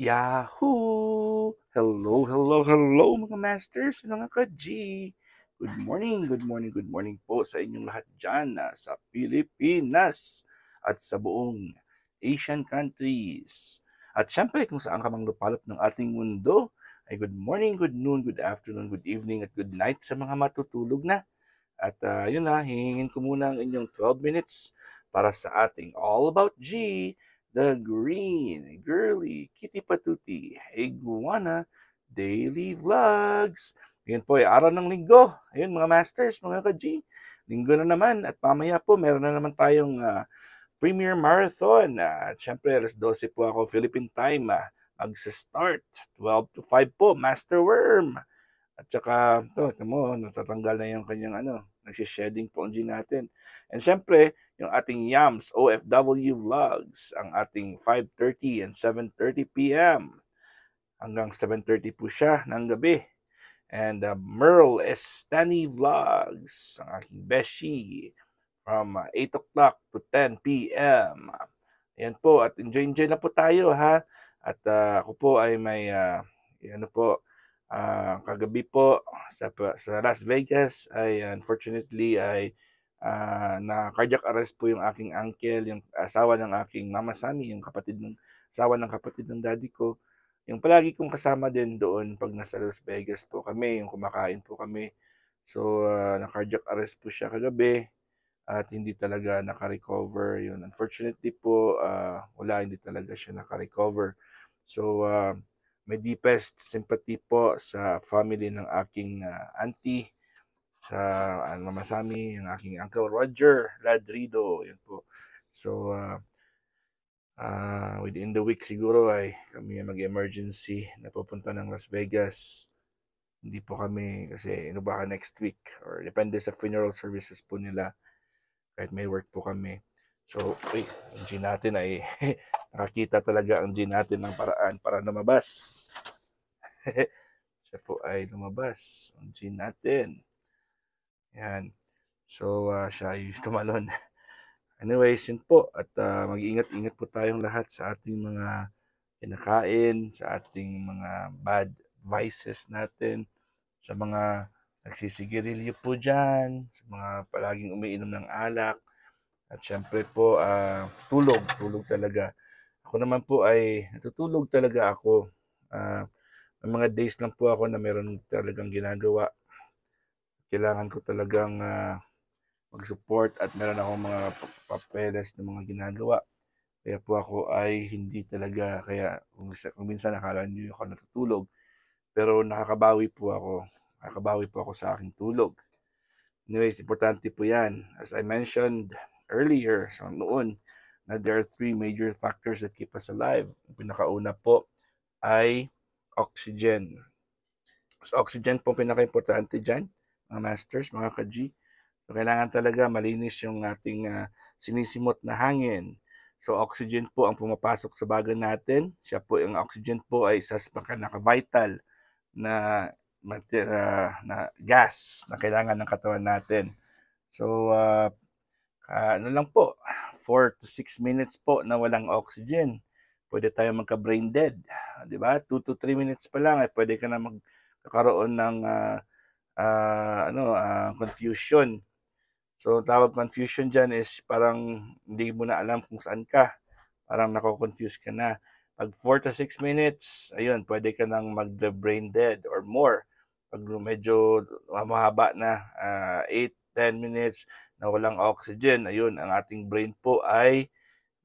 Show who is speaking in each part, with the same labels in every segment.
Speaker 1: Yahoo! Hello, hello, hello mga masters, mga ka-G. Good morning, good morning, good morning po sa inyong lahat dyan sa Pilipinas at sa buong Asian countries. At syempre kung saan ka mang lupalop ng ating mundo, ay good morning, good noon, good afternoon, good evening, at good night sa mga matutulog na. At yun na, hihingin ko muna ang inyong 12 minutes para sa ating All About G, the Green Girly Kitty Patuti Iguana Daily Vlogs. Ngayon po ay araw ng linggo. Ayun mga masters, mga ka-G. Linggo na naman at mamaya po meron na naman tayong Premier Marathon. At syempre alas 12 po ako Philippine time. Magsa-start 12 to 5 po, Master Worm. At saka, ito mo, natatanggal na yung kanyang nagsishedding po ang G natin. And syempre, yung ating Yams OFW Vlogs, ang ating 5:30 and 7:30 p.m. Hanggang 7:30 po siya ng gabi. And Merle Estani Vlogs, ang aking beshi, from 8 o'clock to 10 p.m. Ayan po, at enjoy na po tayo ha. At ako po ay may, kagabi po sa Las Vegas ay unfortunately ay na cardiac arrest po yung aking uncle, yung asawa ng aking mama Sami, yung asawa ng kapatid ng daddy ko. Yung palagi kong kasama din doon pag nasa Las Vegas po kami, yung kumakain po kami. So, na cardiac arrest po siya kagabi at hindi talaga naka-recover. Yun, unfortunately po, hindi talaga siya naka-recover. So, may deepest sympathy po sa family ng aking auntie, sa Mama Sami, yung aking Uncle Roger Ladrido. Yun po. So, within the week siguro ay kami mag-emergency na pupunta ng Las Vegas. Hindi po kami kasi baka next week or depende sa funeral services po nila kahit may work po kami. So, ang G natin ay nakakita talaga ang G natin ng paraan para lumabas. Siya po ay lumabas. Ang G natin. Yan. So, siya ay tumalon. Anyways, yun po. At mag-ingat-ingat po tayong lahat sa ating mga kinakain, sa ating mga bad vices natin, sa mga nagsisigarilyo po dyan, sa mga palaging umiinom ng alak, at syempre po, tulog talaga. Ako naman po ay natutulog talaga ako. May mga days lang po ako na meron talagang ginagawa. Kailangan ko talagang mag-support at meron akong mga papeles na mga ginagawa. Kaya po ako ay hindi talaga, kaya kung minsan nakala niyo ako natutulog, pero nakakabawi po ako sa aking tulog. Anyways, importante po yan. As I mentioned earlier, so noon, na there are three major factors that keep us alive. Ang pinakauna po ay oxygen. So, oxygen po pinaka-importante dyan, mga masters, mga ka-G. So, kailangan talaga malinis yung ating sinisimot na hangin. So, oxygen po ang pumapasok sa baga natin. Ang oxygen po ay isa sa pinaka-vital na na gas na kailangan ng katawan natin. So, ano lang po, 4 to 6 minutes po na walang oxygen, pwede tayo magka-brain dead. Di ba? 2 to 3 minutes pa lang, pwede ka na magkakaroon ng confusion. So, tawag confusion dyan is parang hindi mo na alam kung saan ka. Parang nako-confuse ka na. Pag 4 to 6 minutes, ayun, pwede ka nang mag-brain dead or more. Pag medyo mahaba na, 8, 10 minutes na walang oxygen, ayun, ang ating brain po ay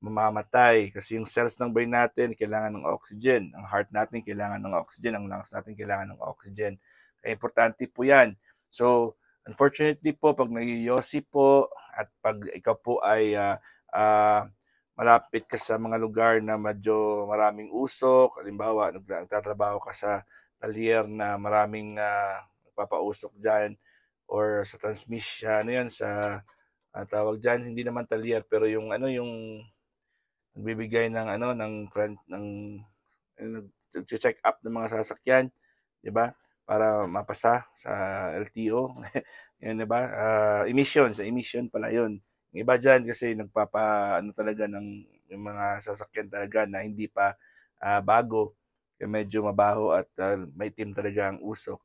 Speaker 1: mamamatay. Kasi yung cells ng brain natin, kailangan ng oxygen. Ang heart natin, kailangan ng oxygen. Ang lungs natin, kailangan ng oxygen. Kaya importante po yan. So, unfortunately po, pag nagyosi po at pag ikaw po ay malapit ka sa mga lugar na medyo maraming usok, halimbawa, nagtatrabaho ka sa talyer na maraming nagpapausok dyan, or sa transmission, sa tawag dyan, hindi naman talyer, pero yung nagbibigay ng friend check up ng mga sasakyan, 'di ba? Para mapasa sa LTO. Yan, 'di ba? Emission pala 'yun. Yung iba diyan kasi talaga ng yung mga sasakyan talaga na hindi pa bago. kaya medyo mabaho at maitim talaga ang usok.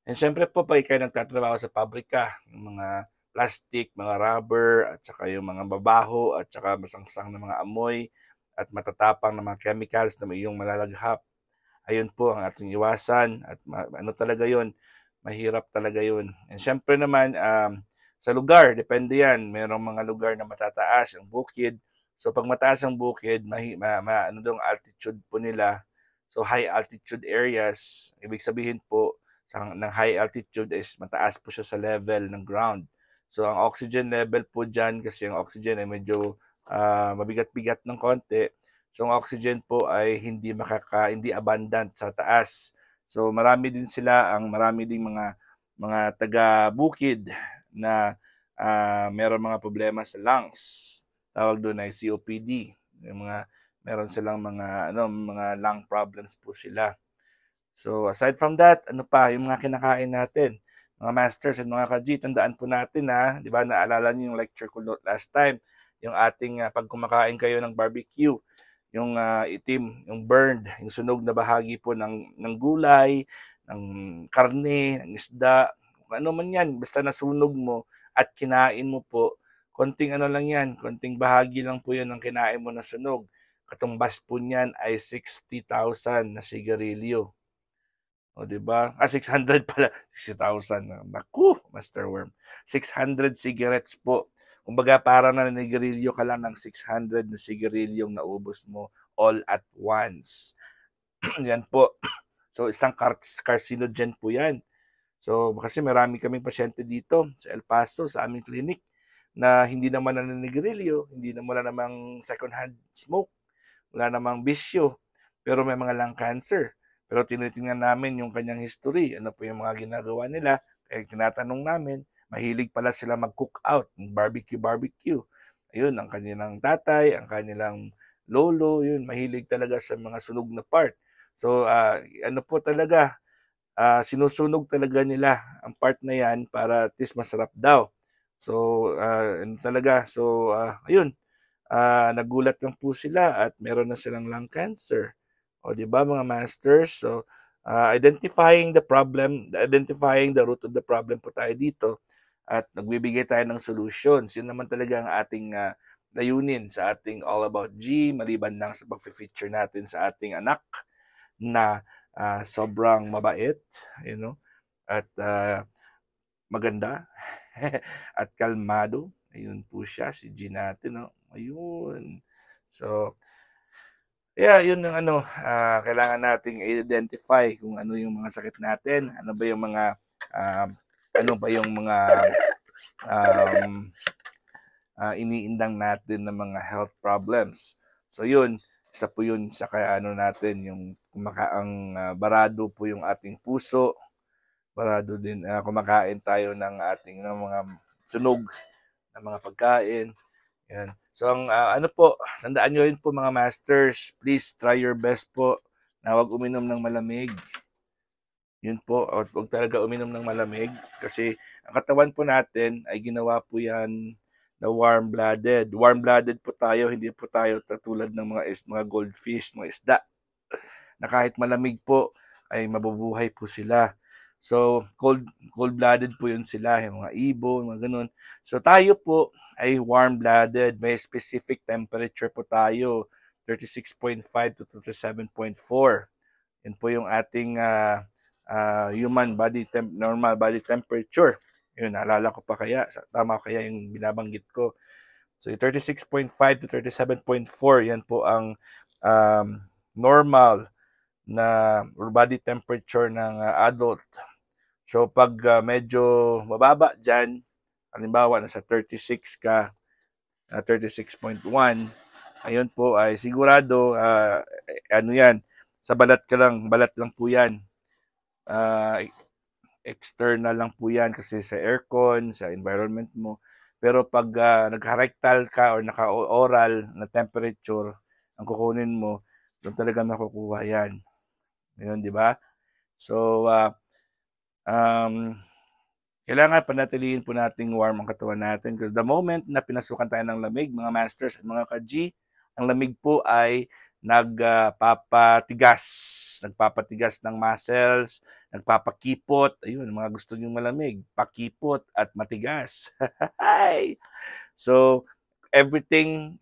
Speaker 1: And syempre po, pag kayo nagtatrabaho sa pabrika, yung mga plastic, mga rubber, at saka yung mga babaho, at saka masangsang na mga amoy, at matatapang na mga chemicals na may iyong malalaghap, ayun po ang ating iwasan at ano talaga yun, mahirap talaga yun. And syempre naman, sa lugar, depende yan. Merong mga lugar na matataas, ang bukid. So pag mataas ang bukid, ano dong altitude po nila. So high altitude areas, ibig sabihin po, ng high altitude is mataas po siya sa level ng ground. So ang oxygen level po dyan, kasi ang oxygen ay medyo mabigat-bigat ng konti. So ang oxygen po ay hindi abundant sa taas. So marami ding mga taga-bukid na meron mga problema sa lungs. Tawag doon ay COPD. Meron silang mga lung problems po sila. So aside from that, ano pa yung mga kinakain natin? Mga masters at mga ka-G, tandaan po natin di ba, naalala niyo yung lecture ko last time, yung ating pag kumakain kayo ng barbecue, yung itim, yung burned, yung sunog na bahagi po ng gulay, ng karne, ng isda, kung ano man yan, basta nasunog mo at kinain mo po, konting ano lang yan, konting bahagi lang po yan ng kinain mo na sunog. Katumbas po niyan ay 60,000 na sigarilyo. O, di ba? 600 pala. 60,000. Naku, Master Worm. 600 cigarettes po. Kumbaga, parang naninigarilyo ka lang ng 600 na sigarilyong naubos mo all at once. Yan po. So, isang carcinogen po yan. So, kasi marami kaming pasyente dito sa El Paso, sa aming clinic, na hindi naman naninigarilyo, hindi naman namang second-hand smoke, wala namang bisyo, pero may mga lung cancer. Pero tinitingnan namin yung kanyang history, ano po yung mga ginagawa nila, kaya tinatanong namin, mahilig pala sila mag-cook out, barbecue. Ayun, ang kanilang tatay, ang kanilang lolo, yun, mahilig talaga sa mga sunog na part. So, ano po talaga, sinusunog talaga nila ang part na yan para at least masarap daw. So, ano talaga, so, ayun, nagulat lang po sila at meron na silang lung cancer. O, di ba, mga masters? So, identifying the root of the problem po tayo dito at nagbibigay tayo ng solutions. Yun naman talaga ang ating layunin sa ating All About G, maliban lang sa pag-feature natin sa ating anak na sobrang mabait, at maganda at kalmado. Ayun po siya, si G natin, no? Ayun. So, yeah, yun ang kailangan nating identify kung ano yung mga sakit natin, ano ba yung mga iniindang natin ng mga health problems. So yun, isa po yun sa kaya natin, yung barado po yung ating puso, barado din kumakain tayo ng mga sunog na mga pagkain. Yan. So ang tandaan nyo rin po mga masters, please try your best po na huwag uminom ng malamig. Yun po, huwag talaga uminom ng malamig kasi ang katawan po natin ay ginawa po yan na warm-blooded. Warm-blooded po tayo, hindi po tayo katulad ng mga goldfish, mga isda, na kahit malamig po ay mabubuhay po sila. So, cold-blooded po yun sila, yung mga ibon, mga ganun. So, tayo po ay warm-blooded. May specific temperature po tayo, 36.5 to 37.4. Yun po yung ating normal body temperature. Yun, naalala ko pa kaya, tama kaya yung binabanggit ko. So, 36.5 to 37.4, yan po ang normal na body temperature ng adult. So pag medyo mababa dyan, halimbawa nasa 36 ka, 36.1, ayun po ay sigurado, yan, sa balat lang po yan. External lang po yan kasi sa aircon, sa environment mo. Pero pag nagka-rectal ka or naka-oral na temperature, ang kukunin mo, doon talaga makukuha yan. Ayun, di ba? So, kailangan panatilihin po nating warm ang katawan natin because the moment na pinasukan tayo ng lamig, mga masters at mga ka-G, ang lamig po ay nagpapatigas ng muscles, nagpapakipot. Ayun, mga gusto niyong malamig, pakipot at matigas. So, everything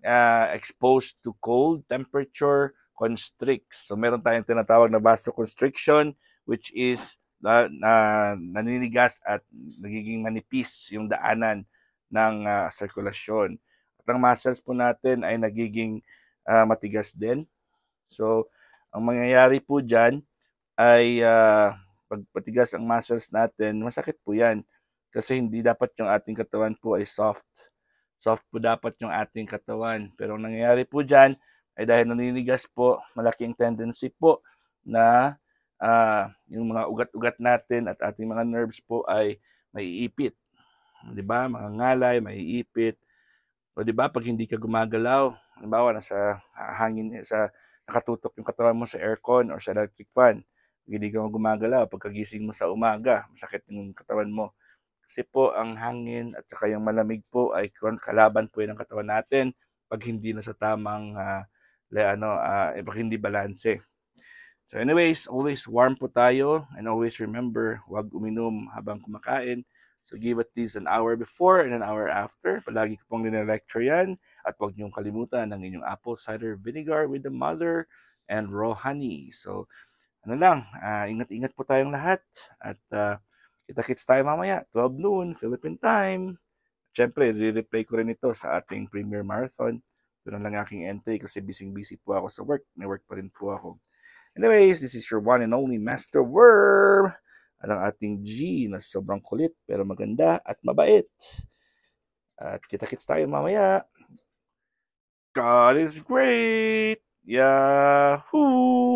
Speaker 1: exposed to cold temperature constricts. So, meron tayong tinatawag na vasoconstriction, which is naninigas at nagiging manipis yung daanan ng sirkulasyon. At ang muscles po natin ay nagiging matigas din. So, ang mangyayari po dyan ay pag patigas ang muscles natin, masakit po yan. Kasi hindi dapat yung ating katawan po ay soft. Soft po dapat yung ating katawan. Pero ang nangyayari po dyan ay dahil naninigas po, malaking tendency po na yung mga ugat-ugat natin at ating mga nerves po ay maiipit. 'Di ba? Mga ngalay, maiipit. O 'di ba pag hindi ka gumagalaw, halimbawa nasa hangin nakatutok yung katawan mo sa aircon or sa electric fan. Hindi ka gumagalaw pagkagising mo sa umaga, masakit yung katawan mo. Kasi po ang hangin at saka yung malamig po ay kalaban po yan ng katawan natin pag hindi na sa tamang pag hindi balanse. So anyways, always warm po tayo and always remember, huwag uminom habang kumakain. So give at least an hour before and an hour after. Palagi ko pong nina-lecture yan. At huwag niyong kalimutan ang inyong apple cider vinegar with the mother and raw honey. So ingat-ingat po tayong lahat. At kita-kits tayo mamaya, 12 noon, Philippine time. Siyempre, re-replay ko rin ito sa ating Premier Marathon. Doon lang aking entry kasi busy-busy po ako sa work. May work pa rin po ako. Anyways, this is your one and only Master Worm. At ang ating G na sobrang kulit pero maganda at mabait. At kita-kits tayo mamaya. God is great! Yahoo!